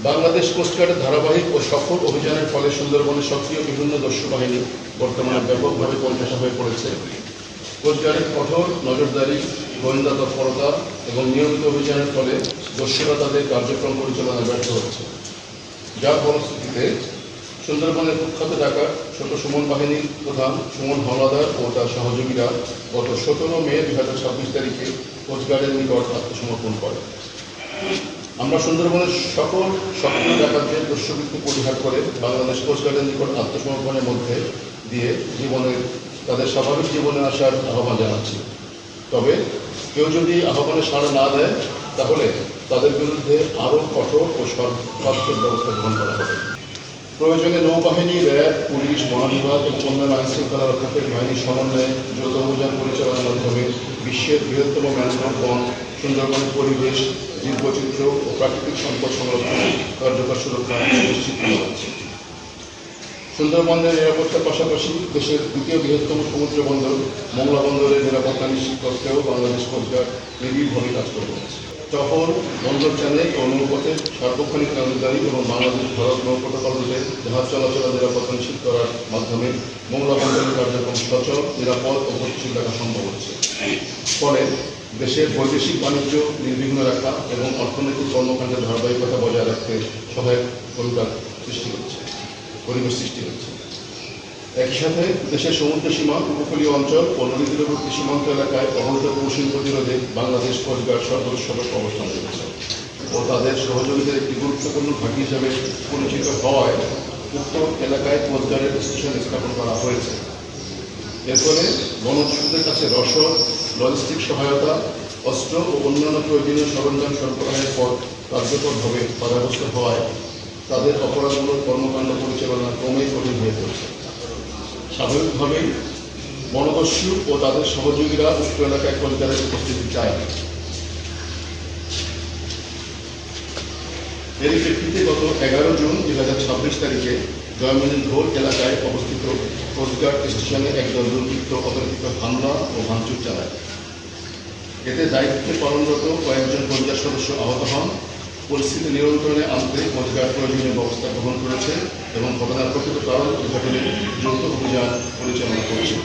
বাংলাদেশ কোস্টগার্ডের ধারাবাহিক ও সফল অভিযানের ফলে সুন্দরবনের সক্রিয় বিভিন্ন দস্যু বাহিনী বর্তমানে ব্যাপকভাবে পরিণত হয়ে পড়েছে। কোস্টগার্ডের কঠোর নজরদারি, গোয়েন্দা তৎপরতা এবং নিয়মিত অভিযানের ফলে দস্যুরা তাদের কার্যক্রম পরিচালনায় ব্যর্থ হচ্ছে। যার ফলশ্রুতিতে সুন্দরবনের কুখ্যাত ডাকাত ছোট সুমন বাহিনীর প্রধান সুমন হাওলাদার ও তার সহযোগীরা গত 17 মে 2026 তারিখে কোস্টগার্ডের নিকট আত্মসমর্পণ করে। আমরা সুন্দরবনের সকল সক্রিয় ডাকাতদের দস্যুবৃত্তি পরিহার করে বাংলাদেশ কোস্টগার্ডের নিকট আত্মসমর্পণের মধ্যে দিয়ে তাদের স্বাভাবিক জীবনে আসার আহ্বান জানাচ্ছি। তবে কেউ যদি আহ্বানে সাড়া না দেয় তাহলে তাদের বিরুদ্ধে আরও কঠোর ও সর্বাত্মক ব্যবস্থা গ্রহণ করা হবে। প্রয়োজনে নৌবাহিনী, র্যাব, পুলিশ, বন বিভাগ এবং অন্যান্য আইনশৃঙ্খলা রক্ষাকারী বাহিনীর সমন্বয়ে যৌথ অভিযান পরিচালনার মাধ্যমে বিশ্বের বৃহত্তম ম্যানগ্রোভ বন, সুন্দরবনের পরিবেশ, জীববৈচিত্র্য ও প্রাকৃতিক সম্পদ সংরক্ষণ কার্যকর সুরক্ষা নিশ্চিত করা হচ্ছে। সুন্দরবনের নিরাপত্তার পাশাপাশি দেশের দ্বিতীয় বৃহত্তম সমুদ্র বন্দর মোংলা বন্দরের নিরাপত্তা নিশ্চিত করতেও বাংলাদেশ কোস্টগার্ড নিবিড়ভাবে কাজ করে যাচ্ছে। টহল, বন্দর চ্যানেল ও নৌপথের সার্বক্ষণিক নজরদারি এবং বাংলাদেশ ভারত নৌ প্রোটোকল রুটে জাহাজ চলাচলের নিরাপত্তা নিশ্চিত করার মাধ্যমে মোংলা বন্দরের কার্যক্রম সচল, নিরাপদ ও গতিশীল রাখা সম্ভব হচ্ছে। ফলে দেশের বৈদেশিক বাণিজ্য নির্বিঘ্ন রাখা এবং অর্থনৈতিক কর্মকাণ্ডের ধারাবাহিকতা বজায় রাখতে সহায়ক পরিবেশ সৃষ্টি হচ্ছে। একই সাথে দেশের সমুদ্র সীমা, উপকূলীয় অঞ্চল ও নদী তীরবর্তী সীমান্ত এলাকায় অবৈধ কৌশল প্রতিরোধে বাংলাদেশ কোস্টগার্ড সর্বদর্শক অবস্থান রেখেছে ও তাদের সহযোগীদের একটি গুরুত্বপূর্ণ ঘাঁটি হিসাবে পরিচিত হওয়ায় উক্ত এলাকায় কোস্টগার্ডের স্টেশন স্থাপন করা হয়েছে। এর ফলে বনদস্যুদের কাছে রসদ, লজিস্টিক সহায়তা, অস্ত্র ও অন্যান্য প্রয়োজনীয় সরঞ্জাম সরবরাহের পর কার্যকরভাবে বাধাগ্রস্ত হওয়ায় তাদের অপরাধমূলক কর্মকাণ্ড পরিচালনা ক্রমেই কঠিন হয়ে পড়ছে। স্বাভাবিকভাবেই বনদস্যু ও তাদের সহযোগীরা উক্ত এলাকায় কোস্টগার্ডের উপস্থিতি চায়। এরই প্রেক্ষিতে গত 11 জুন 2026 তারিখে জয়মন্দির ঘোল এলাকায় অবস্থিত কোস্টগার্ড স্টেশনে একদল দুর্বৃত্ত অতর্কিত হামলা ও ভাঙচুর চালায়। এতে দায়িত্বে পালনরত কয়েকজন পরিবার সদস্য আহত হন। পরিস্থিতি নিয়ন্ত্রণে আনতে কোস্টগার্ড প্রয়োজনীয় ব্যবস্থা গ্রহণ করেছে এবং ঘটনার প্রকৃত কারণ উদ্ঘাটনে যৌথ অভিযান পরিচালনা করছে।